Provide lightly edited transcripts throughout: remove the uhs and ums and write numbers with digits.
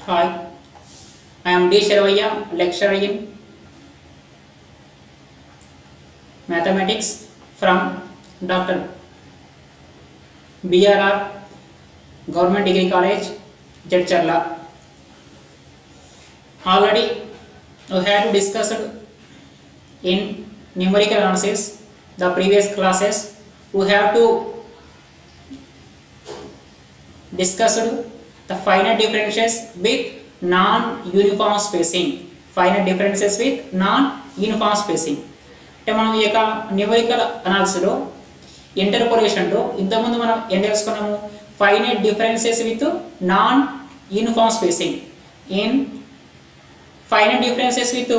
Hi, I am D. Sharavaya, lecturer in mathematics from Dr. BRR Government Degree College, Jadcherla. Already we have discussed in numerical analysis the previous classes. We have to discussed the finite differences with non-uniform spacing. Finite differences with non-uniform spacing. అంటే మనం ఈ యొక్క numerical అనాలిసిస్లో ఇంటర్పోలేషన్లో ఇంతకుముందు మనం ఏం తెలుసుకున్నాము, finite differences with non uniform spacing. In finite differences with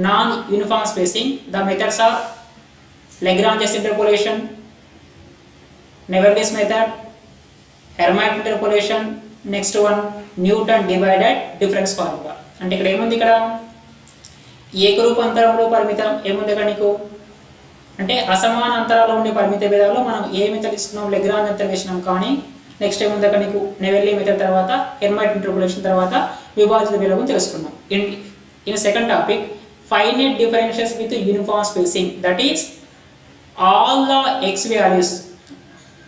non uniform spacing the methods are Lagrange's interpolation, Navier-Stokes method, Hermite interpolation, next one Newton divided difference formula. అంటే ఇక్కడ ఏముంది, ఇక్కడ ఏకరూపాంతరంలో పరిమితం ఏముంది ఇక్కడ నీకు అంటే అసమాన అంతరాల్లో ఉండే పరిమిత భేదాల్లో మనం ఏ మెథడ్ ఇస్తున్నాం, లెగ్రాంజ్ మెథడ్ వేసినాం. కానీ నెక్స్ట్ ఏముంది అక్కడ నీకు నెవెర్లీ మెథడ్ తర్వాత హెర్మైట్ ఇంటర్పోలేషన్ తర్వాత విభాజిత విలోమం తెలుసుకున్నాం. In second topic finite differentials with uniform spacing, that is all the x values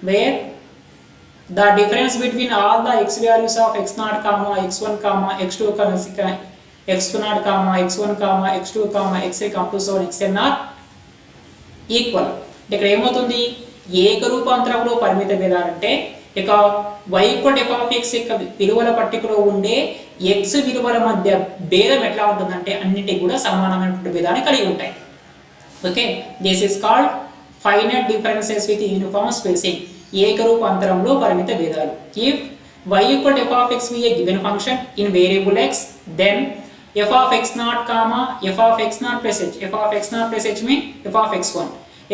where the difference between all the x values of x0 comma x1 comma x2 comma x0 comma x1 comma x2 comma x3 up to so xn are equal. ఇక్కడ ఏమవుతుంది, ఏకరూపాంతరంలో పరిమిత భేదాలంటే ఇక y f of x యొక్క విలువల పట్టికలో ఉండే x విలువల మధ్య భేదం ఎట్లా ఉంటుందంటే అన్నిటికీ కూడా సమానమైనటువంటి భేదాన్ని కలిగి ఉంటాయి. Okay, this is called finite differences with uniform spacing. ఏకరూపాంతరంలో పరిమిత భేదాలు. If y equal to f of x be a given function in variable x, then f of x naught comma f of x naught plus h. F of x naught plus h mean f of x1.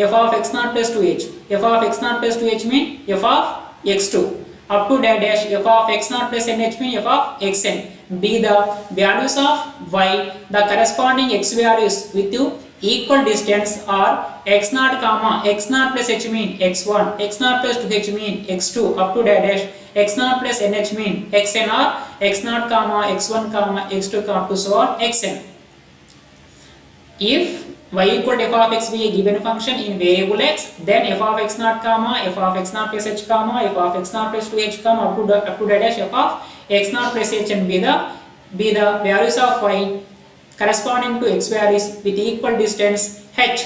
F of x naught plus 2h. F of x naught plus 2h mean f of x2. Up to dash f of x naught plus nh mean f of xn. Be the values of y, the corresponding x values with you equal distance are x0 comma x0 plus h mean x1, x0 plus 2h mean x2 up to dash x0 plus nh mean xn or x0 comma x1 comma x2 comma to so on xn. If y equal to f of x be a given function in variable x, then f of x0 comma f of x0 plus h comma f of x0 plus 2h comma up to dash f of x0 plus h and be the values of y corresponding to x values with equal distance h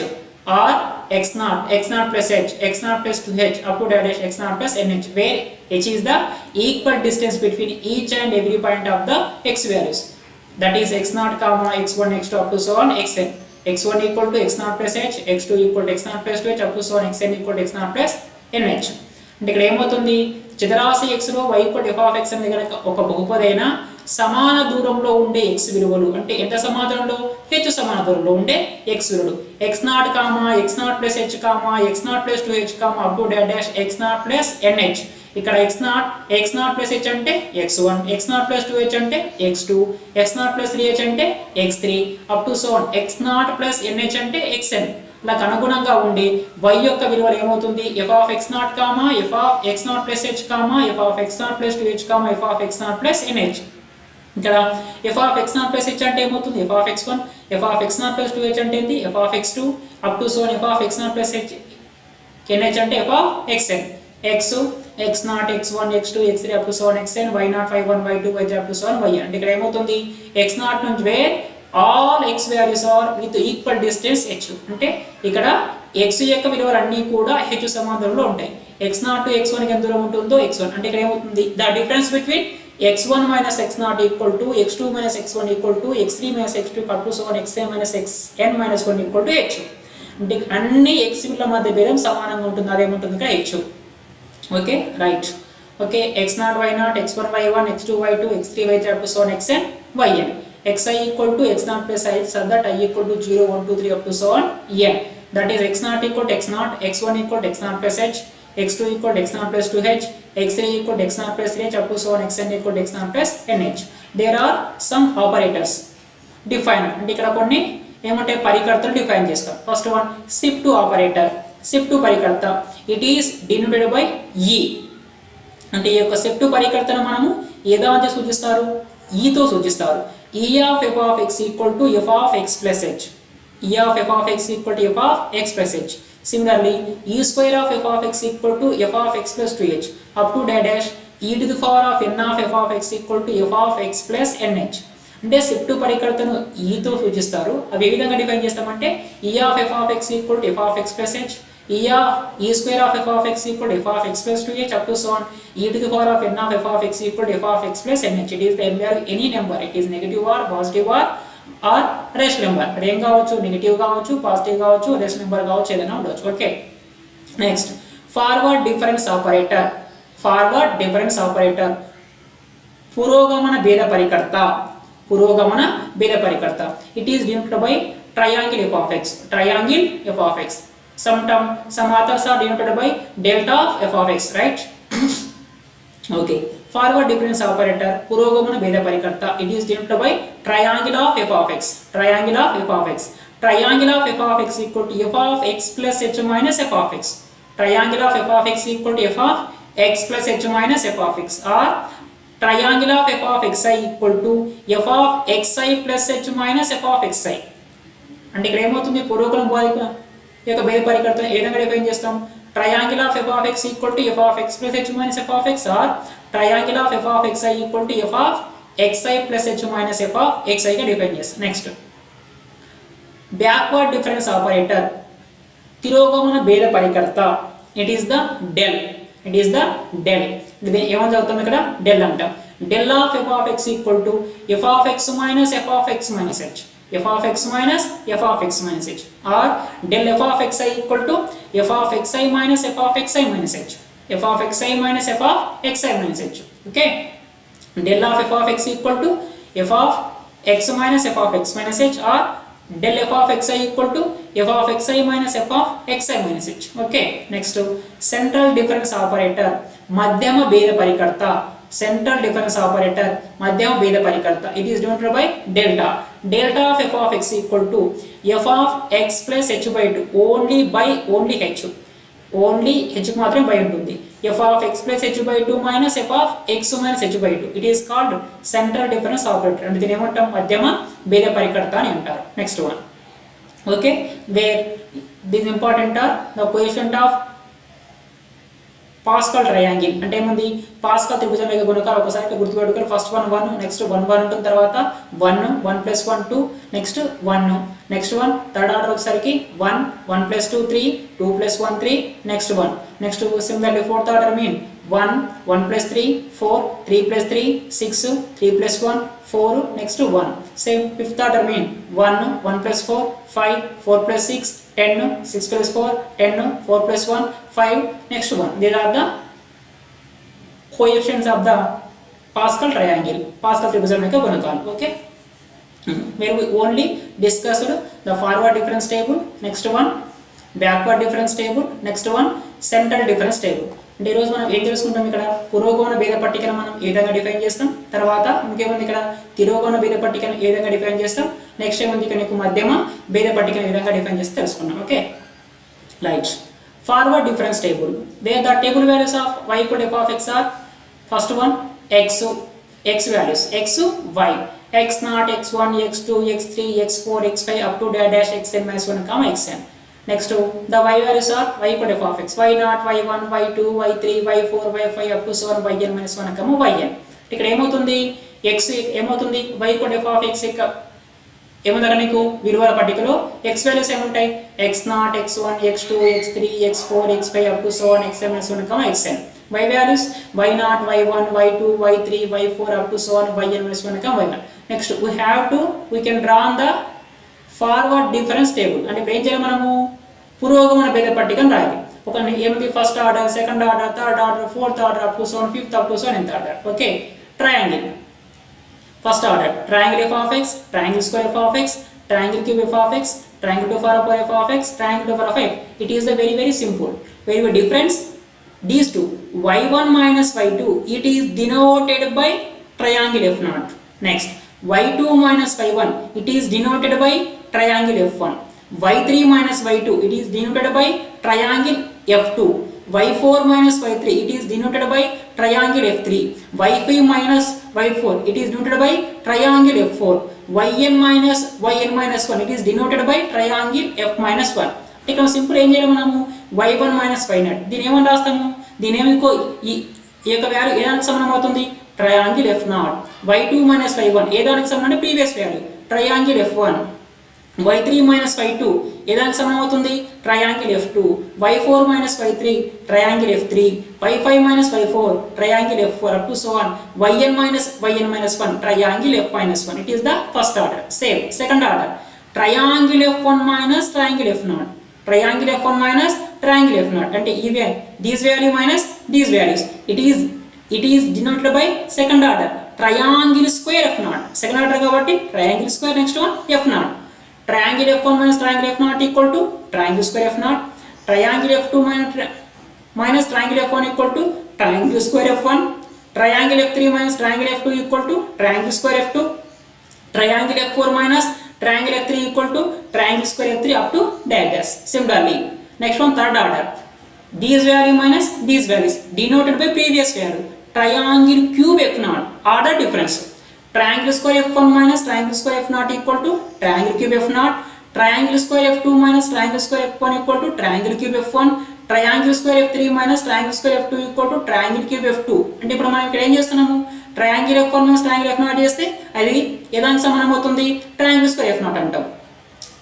or x0 plus h, x0 plus 2h up to dash x0 plus nh, where h is the equal distance between each and every point of the x values, that is x0 comma x1 x2 up to so on xn. x1 equal to x0 plus h, x2 equal to x0 plus 2h up to so on xn equal to x0 plus nh. అంటే ఇక్కడ ఏమవుతుంది, చతురాశి x లో y equal to f of x అనేది కనుక ఒక బహుపదైన సమాన దూరంలో ఉండే x విలువలు, అంటే ఎంత సమాన దూరంలో, h సమాన దూరంలో ఉండే x విలువలు x0 comma x0 plus h comma x0 plus 2h comma up to dash x0 plus nh. ఇక్కడ x0 ప్లస్ h అంటే x1, x0 ప్లస్ 2h అంటే x2, x0 ప్లస్ 3h అంటే x3 up to so on x0 plus nh అంటే xn. నాకు అనుగుణంగా ఉండి y యొక్క విలువలు ఏమవుతుంది, f of x0 comma f of x0 plus h comma f of x0 plus 2h comma f of x0 plus nh. ఇక్కడ f of x0 plus h అంటే ఏమవుతుంది, f of x1, f of x0 plus 2h అంటే ఏంటి f of x2 up to so f of x0 plus h nh అంటే f of xn. x x0 x1 x2 x3 up to so xn, y0 y1 y2 y3 up to so yn. అంటే ఇక్కడ ఏమవుతుంది, x0 నుంచి where all x values are with equal distance h. అంటే ఇక్కడ x యొక్క విలువలు అన్నీ కూడా h సమాంతరంలో ఉంటాయి. x0 టు x1 కి ఎంత దూరం ఉంటుందో x1. అంటే ఇక్కడ ఏమవుతుంది, the difference between x1 minus x0 equal to x2 minus x1 equal to x3 minus x2 up to so on xn minus xn minus 1 equal to h. అంటే అన్ని x విలువల మధ్య భేదం సమానంగా ఉంటుంది, అదేముంటుంది ఇక్కడ h. Okay, right. Okay, x0 y0 x1 y1 x2 y2 x3 y3 up to so on xn yn. xi equal to x0 plus I so that I equal to 0 1 2 3 up to so on n. That is x0 equal to x0, x1 equal to x0 plus h, x2 equal to x0 plus 2h, x3 equal to x0 plus 3h up to so on xn equal to x0 plus nh. There are some operators define. అంటే ఇక్కడ కొన్ని ఏమంటే పరికర్తలు define చేస్తాం. First one shift operator. Shift పరికర్త it is denoted by e. అంటే ఈ యొక్క షిఫ్ట్ పరికర్తను మనము ఏ దాంతో సూచిస్తారు, ఈతో సూచిస్తారు. E of f of x equal to f of x plus h. E of f of x equal to f of x plus h. Similarly, e square of f of x equal to f of x plus 2h up to dash e to the power of n of f of x equal to f of x plus nh. అంటే shift పరికల్పనను ఈతో సూచిస్తారు. అవి ఏ విధంగా define చేస్తామంటే e of f of x equal to f of x plus h, e square of f of x equal to f of x plus 2h up to so on e to the power of n of f of x equal to f of x plus nh. It is the any number. It is negative or positive or rational number. అది ఏం కావచ్చు, negative కావచ్చు, positive కావచ్చు, rational number కావచ్చు, ఏదైనా ఉండవచ్చు. Okay, next forward difference operator. Forward difference operator పురోగమన భేద పరికర్త. పురోగమన భేద పరికర్త. It is denoted by triangle f of x. Triangle f of x. Some authors are denoted by delta of f of x, right? Okay. Forward difference operator పురోగమన భేద పరికర్త. It is denoted by triangle of f of x. Triangle of f of x. Triangle of f of x equal to f of x plus h minus f of x. Triangle of f of x equal to f of x plus h minus f of x. Or triangle of f of xi equal to f of xi plus h minus f of xi. అంటే ఇక్కడ ఏమవుతుంది, పురోగమన యొక్క భేద పరికర్తను ఏ విధంగా define చేస్తాం? Triangle of f of x equal to f of x plus h minus f of x, or triangle of f of xi equal to f of xi plus h minus f of xi గా define చేస్తాం. Next backward difference operator తిరోగమన భేద పరికర్త. It is the del. It is the del. ఇది ఏమని చదువుతాం ఇక్కడ? Del అంటాం. Del of f of x equal to f of x minus f of x minus h. f of x minus f of x minus h, or del f of xi equal to f of xi minus f of xi minus h. f of xi minus f of xi minus h. Okay, del of f of x equal to f of x minus f of x minus h, or del f of xi equal to f of xi minus f of xi minus h. Okay, next central difference operator మధ్యమ భేద పరికర్త. Central difference operator మధ్యమ భేద పరికర్త. It is denoted by delta. Delta of f of x equal to f of x plus h by 2 only h. Only h మాత్రమే by ఉంటుంది. f of x plus h by 2 minus f of x minus h by 2. It is called central difference operator. అంటే దీని ఏమంటాం? మధ్యమ భేద పరికర్త అని అంటారు. Next one. Okay, where this important are the coefficient of Pascal triangle. అంటే ఏముంది, పాస్కల్ త్రిభుజం యొక్క గుణకాలు ఒకసారి గుర్తుపెట్టుకొని ఫస్ట్ 1 నెక్స్ట్ 1 ఉంటుంది, తర్వాత 1 plus 1 2, next 1, next 1 third order వచ్చేసరికి 1 plus 2 3, 2 plus 1 3, next 1, next similarly fourth order mean 1 plus 3 4, 3 plus 3 6, 3 plus 1 4, next 1. Same fifth order mean 1 plus 4 5, 4 plus 6 10, 6 plus 4 10, 4 plus 1 5, next one. These are the coefficients of the Pascal triangle. Pascal triangle యొక్క గుణకాలు. Okay, where we only discussed the forward difference table. Next one, backward difference table. Next one, central difference table. అంటే ఈరోజు మనం ఏం తెలుసుకుంటాం? ఇక్కడ పురోగమన భేద పట్టికను మనం ఏ విధంగా డిఫైన్ చేస్తాం, తర్వాత ఇంకేముంది ఇక్కడ తిరోగమన భేద పట్టికను ఏ విధంగా డిఫైన్ చేస్తాం, నెక్స్ట్ ఏముంది ఇక్కడ నీకు మధ్యమ భేద పట్టికను ఏ విధంగా డిఫైన్ చేస్తే తెలుసుకున్నాం. Okay, right. Forward difference table, wear the table values of y equal to f of x are first one x values x y x0 x1 x2 x3 x4 x5 up to dash xn minus 1 comma xn. Next the y values are y equal to f of x y0 y1 y2 y3 y4 y5 up to 7 yn minus 1 comma yn. ఇక్కడ ఏమవుతుంది, x ఏమవుతుంది, y equal to f of x యొక్క ఏముందట నీకు విలువల పట్టికలో x values ఏముంటాయి, x0 x1 x2 x3 x4 x5 up to 7 xn minus 1 comma xn. y values y0 y1 y2 y3 y4 up to 7 yn minus 1 comma yn. Next we can draw on the forward difference table. అంటే ఇప్పుడు ఏం చేయాలి, మనము పురోగమన భేద పట్టికను రాయాలి. ఒక ఏమిటి, first order, second order, third order, fourth order up to 7 fifth up to 7 nth order. Okay, triangle first order, triangle f of x, triangle square f of x, triangle cube f of x, triangle 2 power of f of x, triangle 2 power of x. It is the very simple. Very difference these two, y1 minus y2, it is denoted by triangle f0. Next y2 minus y1, it is denoted by triangle f1. y3 minus y2, it is denoted by triangle f2. y4 minus y3, it is denoted by triangle f3. y5 minus y4, it is denoted by triangle f4. yn minus 1, it is denoted by triangle f minus 1. ఇక్కడ simple ఏం చేయాలి మనము y1 minus y0 దీని ఏమని రాస్తాము దీని ఏమికో ఈ యొక్క వాల్యూ ఏ దానికి సమానం అవుతుంది triangle f0. y2 minus y1 ఏ దానికి సమానం అంటే previous value triangle f1. y3 minus y2 ఏ దానికి సమానం అవుతుంది triangle f2. y4 minus y3 triangle f3. y5 minus y4 triangle f4 up to so on. yn minus 1 triangle f minus 1. It is the first order. Same second order triangle f1 minus triangle f0. Triangle f1 minus triangle f0 అంటే even these value minus these values, it is denoted by second order triangle square f0. second order కాబట్టి triangle square next one f0. triangle f1 minus triangle f0 equal to triangle square f0. triangle f2 minus triangle f1 equal to triangle square f1. triangle f3 minus triangle f2 equal to triangle square f2. triangle f4 minus triangle f3 equal to triangle square f3 up to dash. Similarly, next one third order. These value minus these values denoted by previous value. Triangle cube f0 order difference. Triangle square f1 minus triangle square f0 equal to triangle cube f0. Triangle square f2 minus triangle square f1 equal to triangle cube f1. Triangle square f3 minus triangle square f2 equal to triangle cube f2. అంటే ఇప్పుడు మనం ఇక్కడ ఏం చేస్తున్నాము triangle f1 minus triangle f0 చేస్తే అది ఏ దానికి సమానం అవుతుంది ట్రయాంగిల్ స్క్వేర్ f0 అంటాం.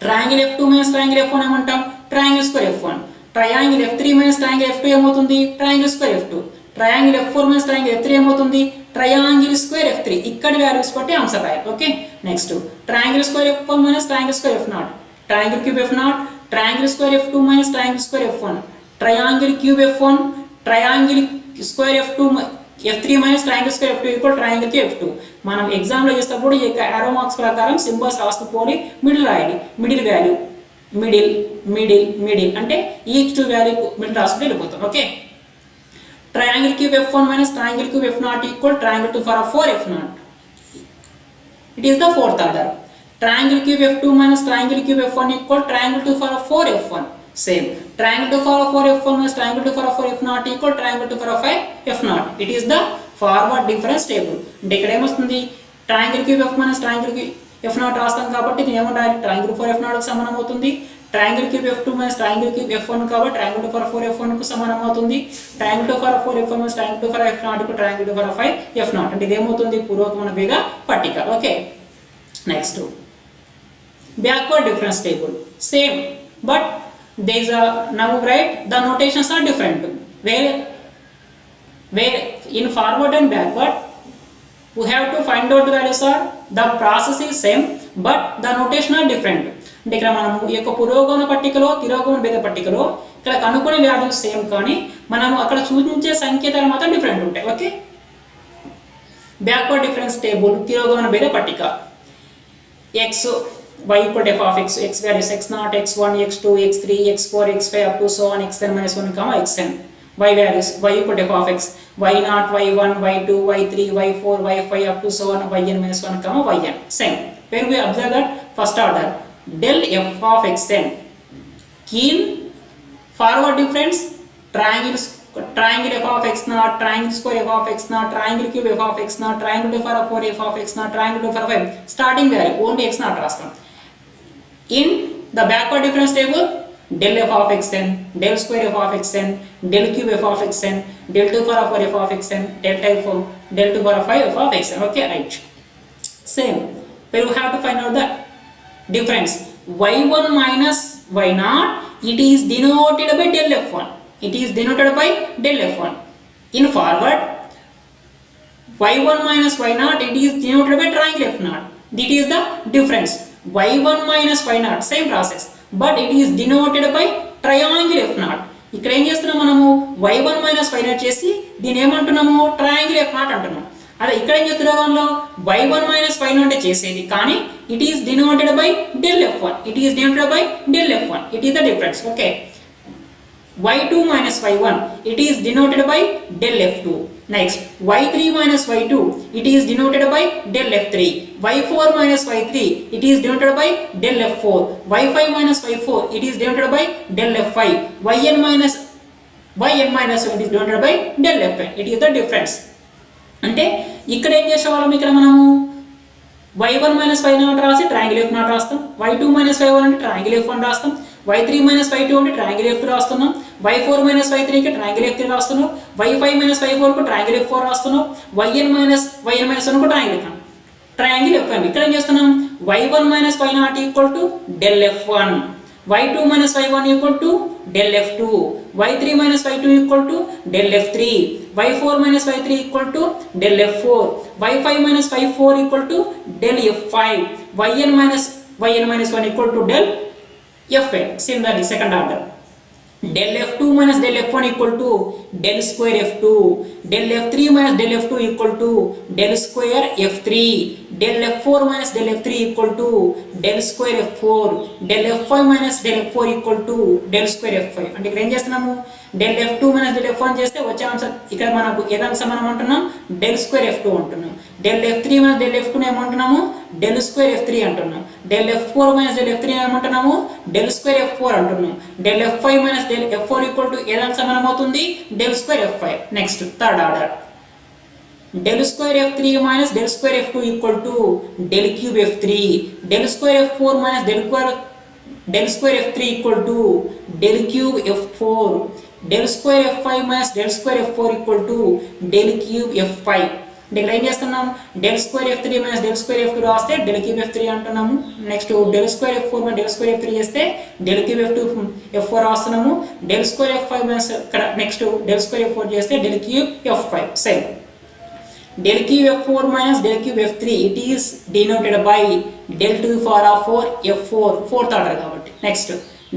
Triangle f2 minus triangle f1 ఏమంటాం triangle square f1. Triangle f3 minus triangle f2 ఏమవుతుంది triangle square f2. Triangle f4 minus triangle f3 ఏమవుతుంది ట్రయాంగిల్ స్క్వేర్ f3. ఇక్కడ వాల్యూస్ బట్టి ఆన్సర్ రాయాలి. Okay next triangle square f1 minus triangle square f0. Triangle cube f0. Triangle square f2 minus triangle square f1. Triangle cube f1. Triangle square f2 f3 minus triangle square f2 equal triangle f2. మనం exam లో చేసేటప్పుడు ఈ ఆరో marks ప్రకారం symbols రాస్తూ పోలి middle రాయాలి. Middle value middle అంటే ఈచ్ టు వాల్యూ మిడిల్ రాసుకుంటూ వెళ్ళిపోతాం. Okay triangle cube f1 minus triangle cube f0 equal triangle 2 power 4 f0. It is the fourth order. Triangle cube f2 minus triangle cube f1 equal triangle 2 power 4 f1. Same. Triangle 2 power 4 f1 minus triangle 2 power 4 f0 equal triangle 2 power 5 f0. It is the forward difference table. అంటే ఇక్కడ ఏమొస్తుంది triangle cube f minus triangle cube f0 రాస్తాం కాబట్టి ఇది ఏమంటారు triangle 4 f0 కు సమానం అవుతుంది. triangle cube f2 minus triangle cube f1 కాబట్టి triangle 2 power 4 f1 కు సమానం అవుతుంది. triangle 2 power 4 f1 minus triangle 2 power f0 కు triangle 2 power 5 f0 అంటే ఇది ఏమవుతుంది పూర్వకమైన వేగ పట్టిక. Okay next backward difference table. Same but there is a now right the notations are different. Where in forward and backward we have to find out the values are the process is same but the notation are different. అంటే ఇక్కడ మనం ఈ యొక్క పురోగమన పట్టికలో తిరోగమన భేద పట్టికలో ఇక్కడ కనుక్కునే వాల్యూస్ సేమ్ కానీ మనం అక్కడ సూచించే సంకేతాలు మాత్రం డిఫరెంట్ ఉంటాయి. ఓకే బ్యాక్వర్డ్ డిఫరెన్స్ టేబుల్ తిరోగమన భేద పట్టిక x y equal to f of x, x values x0, x1, x2, x3, x4, x5 up to so on xn minus 1 comma xn. Y values y equal to f of x, y0, y1, y2, y3, y4, y5 up to so on yn minus 1 comma yn. Same. When we observe that first order del f of xn in forward difference triangle f of x0, triangle square f of x0, triangle cube f of x0, triangle 2 power 4 f of x0, triangle 2 power 5 starting value only x0 రాస్తాం. In the backward difference table del f of xn, del square f of xn, del cube f of xn, del 2 power 4 f of xn, del 2 power 5 f of xn. Okay right. Same but we have to find out the difference y1 minus y0 it is denoted by del f1. It is denoted by del f1. In forward y1 minus y0 it is denoted by triangle f0. That is the difference. y1 minus y0 same process but it is denoted by triangle f0. ఇక్కడ ఏం చేస్తున్నాం మనము y1 minus y0 చేసి దీని ఏమంటున్నాము triangle f0 అంటున్నాం. అదే ఇక్కడ ఏం చేస్తున్నాం y1 minus y0 అంటే చేసేది కానీ it is denoted by del f1. It is denoted by del f1. It is the difference. Okay y2 minus y1 it is denoted by del f2. Next y3 minus y2 it is denoted by del f3. y4 minus y3 it is denoted by del f4. y5 minus y4 it is denoted by del f5. yn minus it is denoted by del fn. It is the difference. అంటే ఇక్కడ ఏం చేసేవాళ్ళం, ఇక్కడ మనము y1 minus y0 రాసి triangle f0 రాస్తాం, y2 minus y1 అంటే triangle f1 రాస్తాం, y3 మైనస్ y2 అంటే ట్రయాంగిల్ f2 రాస్తున్నాం, y4 మైనస్ y3 కి ట్రయాంగిల్ f3 రాస్తున్నాం, y5 మైనస్ y4 కు ట్రయాంగిల్ f4 రాస్తున్నాం, yn మైనస్ 1 కు ట్రయాంగిల్ f1. ఇక్కడ ఏం చేస్తున్నాం, y1 minus y0 equal to del f1, y2 minus y1 equal to del f2, y3 minus y2 equal to del f3, y4 minus y3 equal to del f4, y5 minus y4 equal to del f5, yn minus 1 equal to del f8. Similarly, second order, del f2 minus del f1 equal to del square f2, del f3 minus del f2 equal to del square f3, del f4 minus del f3 equal to del square f4, del f5 minus del f4 equal to del square f5. అంటే ఇక్కడ ఏం చేస్తున్నాము, del f2 minus del f1 చేస్తే వచ్చే answer ఇక్కడ మనకు ఏదానికి సమానం అంటున్నాం, del square f2 అంటున్నాం. del f3 minus del f2 ఏమంటున్నాము, del square f3 అంటున్నాం. del f4 minus del f3 ఏమంటున్నాము, del square f4 అంటున్నాం. del f5 minus del f4 equal to ఏదానికి సమానం అవుతుంది, del square f5. Next third order, del square f3 minus del square f2 equal to del cube f3, del square f4 minus del square f3 equal to del cube f4, del square f5 minus del square f4 equal to del cube f5. ఇక్కడ ఏం చేస్తున్నాం, del square f3 minus del square f2 రాస్తే del cube f3 అంటున్నాము. Next del square f4 minus del square f3 చేస్తే del cube f4 రాస్తున్నాము. del square f5 minus next del square f4 చేస్తే del cube f5. Same del cube f4 minus del cube f3, it is denoted by del to the power of 4 f4, fourth order కాబట్టి. Next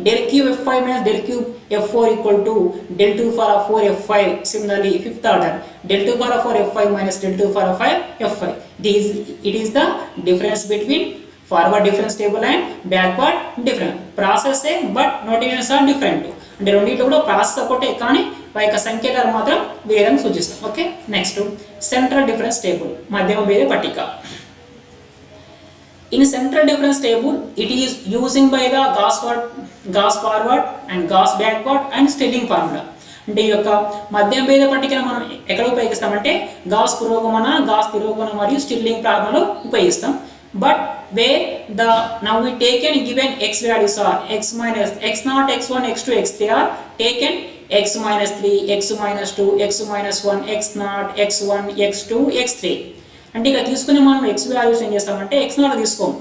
del cube f5 minus del cube f4 equal to del to the power of 4 f5. Similarly, fifth order, del to the power of 4 f5 minus del to the power of 5 f5. It is the difference between forward difference table and backward difference. Process same but notations are different. అంటే రెండింటిలో కూడా process ఒకటే కానీ వారి యొక్క సంకేతాలు మాత్రం భేదం సూచిస్తాం. Okay, next central difference table, మధ్యమ భేద పట్టిక. In central difference table, it is using by the Gauss forward and Gauss backward and Stirling formula. అంటే ఈ యొక్క మధ్యమ భేద పట్టికను మనం ఎక్కడ ఉపయోగిస్తామంటే గాస్ పురోగమన, గాస్ తిరోగమన మరియు స్టిర్లింగ్ ఫార్ములాలో ఉపయోగిస్తాం. But where now we taken given x values are x minus x0, x1, x2, x3 are taken x minus 3, x minus 2, x minus 1, x0, x1, x2, x3. అంటే ఇక్కడ తీసుకుని మనం x వాల్యూస్ ఏం చేస్తామంటే x0 తీసుకోం.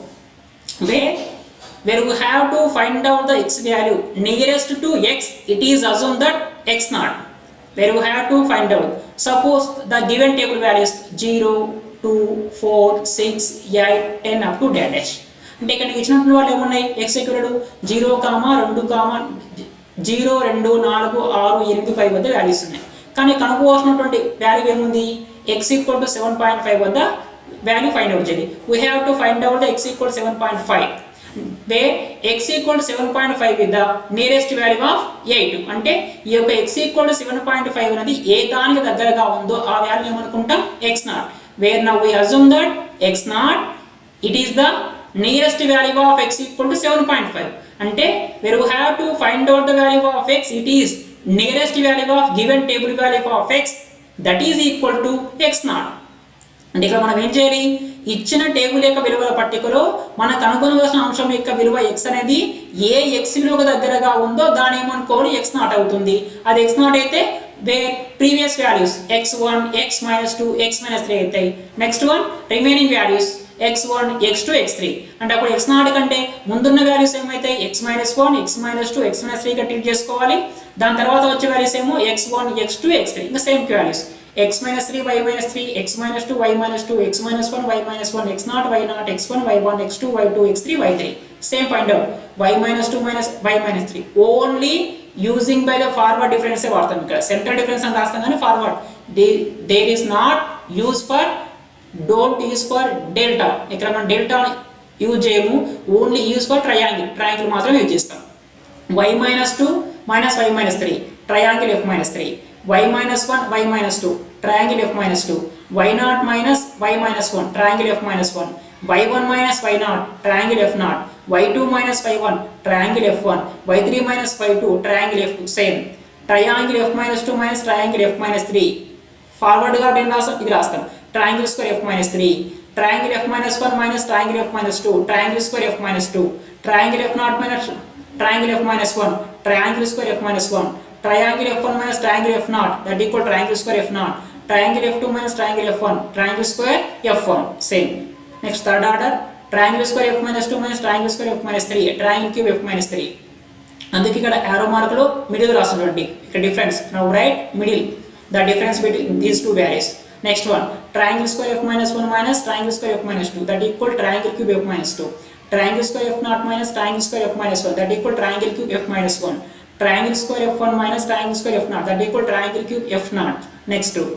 where we have to find out the x value nearest to x, it is assumed that x0. where we have to find out, suppose the given table values 0, 2, 4, 6, 8, 10 up to dash. అంటే ఇక్కడ ఇచ్చినప్పుడు వాళ్ళు ఏమున్నాయి, x equal 0, 2, 0, 2, 4, 6, 8, 5 వద్ద values ఉన్నాయి. కానీ కనుక్కోవాల్సినటువంటి value ఏముంది, x equal to 7.5 వద్ద వాల్యూ ఫైండ్ అవుట్ చేయాలి. We have to find out the x equal 7.5, where x equal 7.5 with the nearest value of 8. అంటే ఈ యొక్క x ఈక్వల్ 7.5 అనేది ఏ దానికి దగ్గరగా ఉందో ఆ వాల్యూ ఏమనుకుంటాం, x0. where now we assume that x0 it is the nearest value of x equal to 7.5. అంటే where we have to find out the value of x, it is nearest value of given table value of x that is equal to x0. అంటే ఇక్కడ మనం ఏం చేయాలి, ఇచ్చిన table యొక్క విలువల పట్టికలో మనం కనుగొనవలసిన అంశం యొక్క విలువ x అనేది ఏ x విలువకు దగ్గరగా ఉందో దాని ఏమనుకోవాలి, x0 అవుతుంది. అది x0 అయితే where previous values x1, x minus 2, x minus 3 అవుతాయి. Next one remaining values x1, x2, x3. అంటే అప్పుడు x0 కంటే ముందున్న values ఏమైతాయి, x minus 1, x minus 2, x minus 3 గా ట్రీట్ చేసుకోవాలి. దాని తర్వాత వచ్చే వాల్యూస్ ఏమో x1, x2, x3 ఇంకా same values x minus 3, y minus 3, x minus 2, y minus 2, x minus 1, y minus 1, x0, y0, x1, y1, x2, y2, x3, y3. Same find out y minus 2 minus y minus 3 only using by the forward difference వాడతాం. ఇక్కడ central difference అని రాస్తాం కానీ forward there is not use for, don't use for delta. ఇక్కడ మనం delta use చేయము, only use for triangle మాత్రం use చేస్తాం. y minus 2 minus y minus 3 triangle f minus 3, y minus 1, y minus 2 triangle f minus 2, y0 minus y minus 1 triangle f minus 1, y1 minus y0 triangle f0, y2 minus y1 triangle f1, y3 minus y2 triangle f2. same triangle f minus 2 minus triangle f minus 3 forward గా ఇది రాస్తాం. triangle square f minus 3, triangle f minus 1 minus triangle f minus 2, triangle square f minus 2, triangle f naught minus triangle f minus 1, triangle square f minus 1, triangle f1 minus triangle f naught, that equal triangle square f naught, triangle f2 minus triangle f1, triangle square f1. Same. Next, third order, triangle square f minus 2 minus triangle square f minus 3, triangle cube f minus 3. అందుకే ఇక్కడ arrow మార్కులు middle రాస్తున్నట్టు ఇక్కడ difference. Now right middle the difference between these two values. Next one, triangle square f minus 1 minus triangle square f minus 2, that equal triangle cube f minus 2, triangle square f naught minus triangle square f minus 1, that equal triangle cube f minus 1, triangle square f1 minus triangle square f naught, that equal triangle cube f naught. Next two,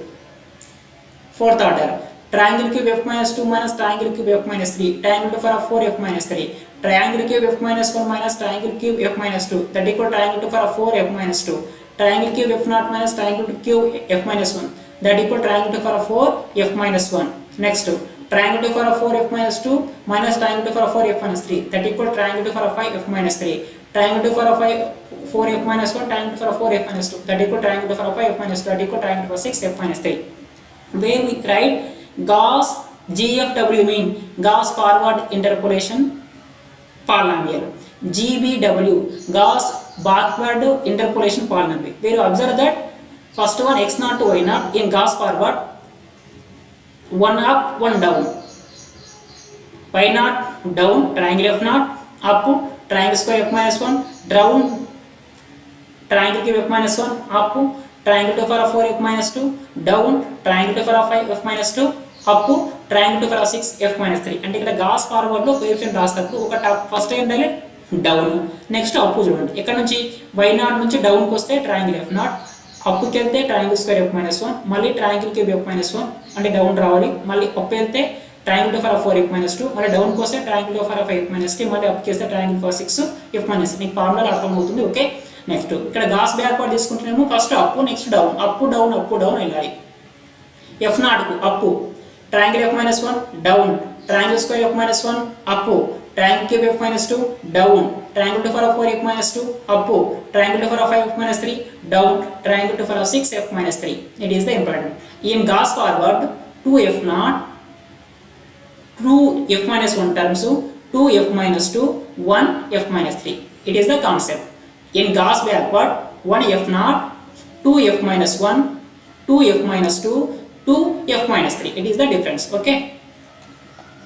fourth order, triangle cube f minus 2 minus triangle cube f minus 3, triangle to the power of 4 f minus 3, triangle cube f minus 1 minus triangle cube f minus 2, that equal triangle to the power of 4 f minus 2, triangle cube f naught minus triangle cube f minus 1, that equal triangle to the power of 4 f minus 1. Next two, triangle to the power of 4 f minus 2 minus triangle to the power of 4 f minus 3, that equal triangle to the power of 5 f minus 3, triangle to the power of 4 f minus 1, triangle to the power of 4 f minus 2, that equal triangle to the power of 5 f minus 2, that equal triangle to the power of 6 f minus 3. Where we write Gauss GFW mean Gauss forward interpolation polynomial, GBW Gauss backward interpolation polynomial. Where you observe that first one x naught to y naught in Gauss forward, one up one down, y naught down triangle f naught, up triangle square f minus 1, down triangle cube f minus 1, up triangle to the power of 4 f minus 2, down triangle to the power of 5 f minus 2, up triangle to the power of 6 f minus 3. అంటే ఇక్కడ gas forward లో coefficient రాసేటప్పుడు ఒక first ఏం ఉండాలి down, next up చూడండి. ఇక్కడ నుంచి y నాట్ నుంచి డౌన్ కి వస్తే ట్రయాంగిల్ f నాట్, అప్ కి వెళ్తే ట్రయాంగిల్ స్క్వేర్ f minus 1, మళ్ళీ ట్రయాంగిల్ క్యూబ్ f minus 1 అంటే డౌన్ రావాలి, మళ్ళీ అప్ వెళ్తే triangle to power 4 f minus 2, మళ్ళీ డౌన్ కి వస్తే triangle to power 5 f minus 3, మళ్ళీ అప్ చేస్తే ట్రయాంగిల్ పవర్ 6 f minus 3. మీకు ఫార్ములా అర్థమవుతుంది. ఓకే, నెక్స్ట్ ఇక్కడ గాస్ బ్యాక్వర్డ్ తీసుకుంటున్నాము. First up, next down, up down వెళ్ళాలి. f నాట్ కు up triangle f minus 1 down, triangle square f minus 1 up, triangle cube f minus 2 down, triangle to the power of 4 f minus 2 up, triangle to the power of 5 f minus 3 down, triangle to the power of 6 f minus 3. It is the important. In Gauss forward 2 f naught 2 f minus 1 terms, 2 f minus 2 1 f minus 3. It is the concept. In Gauss backward 1 f naught 2 f minus 1 2 f minus 2 2 f minus 3. It is the difference. Okay,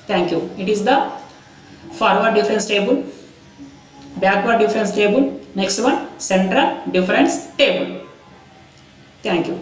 thank you. It is the forward difference table, backward difference table. Next one, central difference table. Thank you.